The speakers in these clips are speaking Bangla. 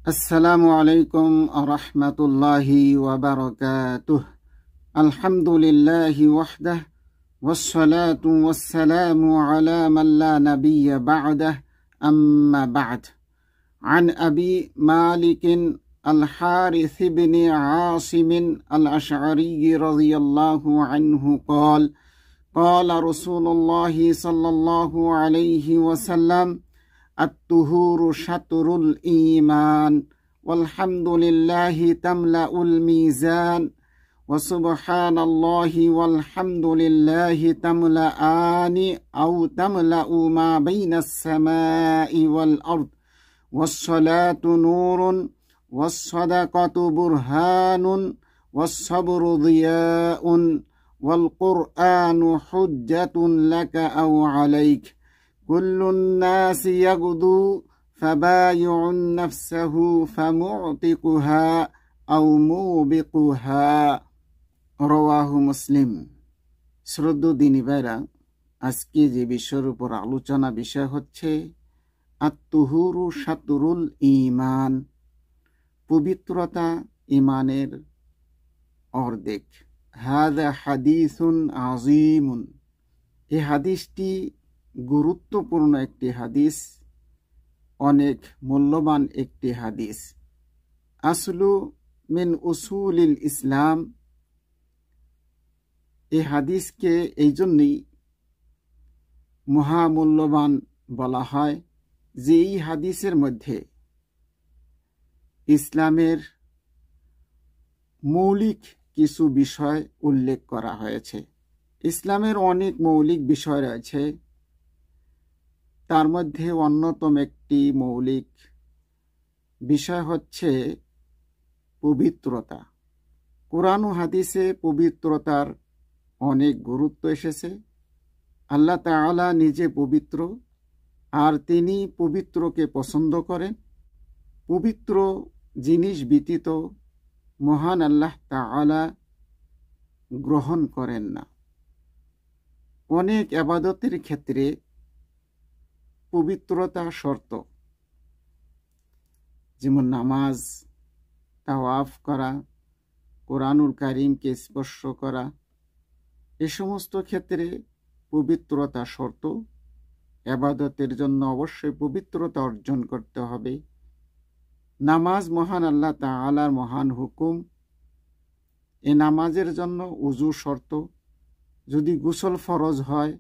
আসসালামু আলাইকুম আরহামাতুল্লাহি ওয়া বারাকাতুহ। আলহামদুলিল্লাহি ওয়াহদাহ ওয়াসসালাতু ওয়াসসালামু আলা মান লা নাবিয়্যা বা'দাহ, আম্মা বা'দ। আন আবি মালিক الحارث بن عاصم الأشعري رضي الله عنه قال قال رسول الله صلى الله عليه وسلم: الطهور شطر الإيمان، والحمد لله تملأ الميزان، وسبحان الله والحمد لله تملأان أو تملأ ما بين السماء والأرض، والصلاة نور، والصدقة برهان، والصبر ضياء، والقرآن حجة لك أو عليك، كل الناس يغدو فبايع نفسه فمعتقها أو موبقها। রওয়াহু মুসলিম। শ্রদ্ধ দিনী ভাইরা, আজকে যে বিষয়ের উপর আলোচনা বিষয় হচ্ছে আত-তুহুরু শাতরুল ঈমান, পবিত্রতা ঈমানের অর্ধেক। হাযা হাদিসুন আযীমুন, এই হাদিসটি গুরুত্বপূর্ণ একটি হাদিস, অনেক মূল্যবান একটি হাদিস। আসলু মিন উসুলিল ইসলাম, এই হাদিসকে এই জন্যই মহামূল্যবান বলা হয় যে এই হাদিসের মধ্যে ইসলামের মৌলিক কিছু বিষয় উল্লেখ করা হয়েছে। ইসলামের অনেক মৌলিক বিষয় রয়েছে, তার মধ্যে অন্যতম একটি মৌলিক বিষয় হচ্ছে পবিত্রতা। কোরআন ও হাদিসে পবিত্রতার অনেক গুরুত্ব এসেছে। আল্লাহ তাআলা নিজে পবিত্র, আর তিনি পবিত্রকে পছন্দ করেন। পবিত্র জিনিস ব্যতীত মহান আল্লাহ তাআলা গ্রহণ করেন না। অনেক ইবাদতের ক্ষেত্রে পবিত্রতা শর্ত, যেমন নামাজ, তাওয়াফ করা, কোরআনুল কারীমকে স্পর্শ করা, এ সমস্ত ক্ষেত্রে পবিত্রতা শর্ত। ইবাদতের জন্য অবশ্যই পবিত্রতা অর্জন করতে হবে। নামাজ মহান আল্লাহ তাআলার মহান হুকুম, এ নামাজের জন্য উযু শর্ত। যদি গোসল ফরজ হয়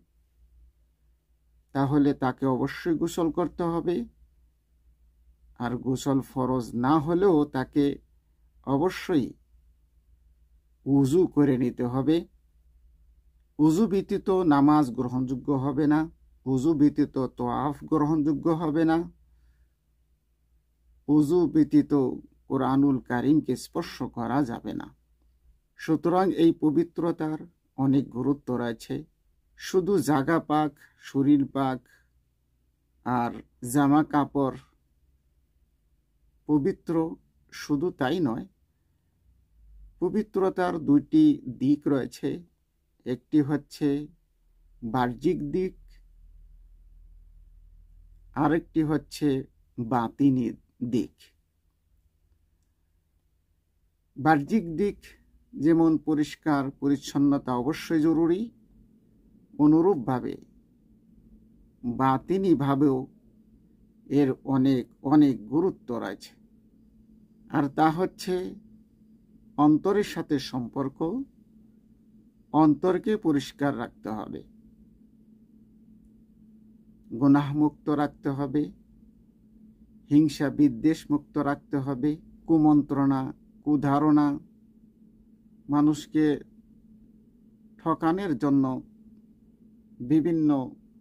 তাহলে তাকে অবশ্যই গোসল করতে হবে, আর গোসল ফরজ না হলেও তাকে অবশ্যই উযু করে নিতে হবে। উযু ব্যতীত নামাজ গ্রহণযোগ্য হবে না, উযু ব্যতীত তাওয়াফ গ্রহণযোগ্য হবে না, উযু ব্যতীত কোরআনুল কারীমকে স্পর্শ করা যাবে না। সুতরাং এই পবিত্রতার অনেক গুরুত্ব রয়েছে। শুধু জাগা পাক, শরীর পাক আর জামা কাপড় পবিত্র শুধু তাই নয়, পবিত্রতার দুইটি দিক রয়েছে। একটি হচ্ছে বাহ্যিক দিক, আরেকটি হচ্ছে বাতিনি দিক। বাহ্যিক দিক যেমন পরিষ্কার পরিচ্ছন্নতা অবশ্যই জরুরি, অনুরূপভাবে বাতিনিভাবেও এর অনেক অনেক গুরুত্ব রয়েছে। আর তা হচ্ছে অন্তরের সাথে সম্পর্ক। অন্তরকে পরিষ্কার রাখতে হবে, গুনাহমুক্ত রাখতে হবে, হিংসা বিদ্বেষ মুক্ত রাখতে হবে, কুমন্ত্রণা, কুধারণা, মানুষকে ঠকানোর জন্য বিভিন্ন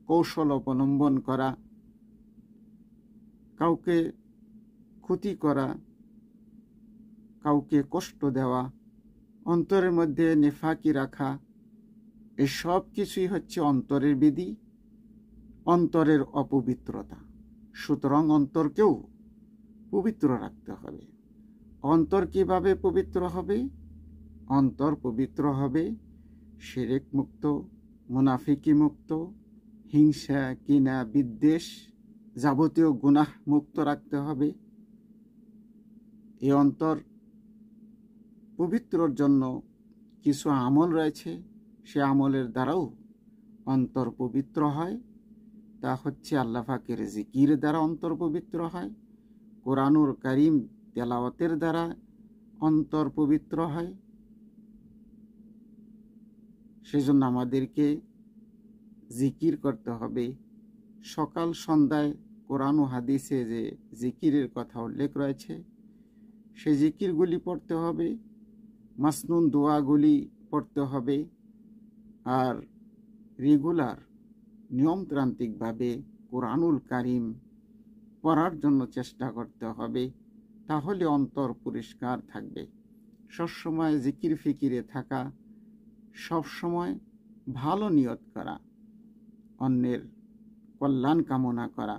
কৌশল অবলম্বন করা, কাউকে ক্ষতি করা, কাউকে কষ্ট দেওয়া, অন্তরের মধ্যে নেফাকি রাখা, এসব কিছুই হচ্ছে অন্তরের বিধি, অন্তরের অপবিত্রতা। সুতরাং অন্তরকেও পবিত্র রাখতে হবে। অন্তর কিভাবে পবিত্র হবে? অন্তর পবিত্র হবে শিরক মুক্ত, মুনাফিকি মুক্ত, হিংসা কিনা বিদ্বেষ যাবতীয় গুনাহ মুক্ত রাখতে হবে। এই অন্তর পবিত্রর জন্য কিছু আমল রয়েছে, সে আমলের দ্বারাও অন্তর পবিত্র হয়। তা হচ্ছে আল্লাহ পাকের জিকির দ্বারা অন্তর পবিত্র হয়, কোরআনুল কারীম তেলাওয়াতের দ্বারা অন্তর পবিত্র হয়। সেজন্য আমাদেরকে জিকির করতে হবে। সকাল সন্ধ্যায় কোরআন ও হাদিসে যে জিকিরের কথা উল্লেখ রয়েছে, সেই জিকিরগুলি পড়তে হবে, মাসনুন দোয়াগুলি পড়তে হবে, আর রেগুলার নিয়মতান্ত্রিকভাবে কোরআনুল কারীম পড়ার জন্য চেষ্টা করতে হবে। তাহলে অন্তর পরিষ্কার থাকবে। সবসময় জিকির ফিকিরে থাকা, সবসময় ভালো নিয়ত করা, অন্যের কল্যাণ কামনা করা,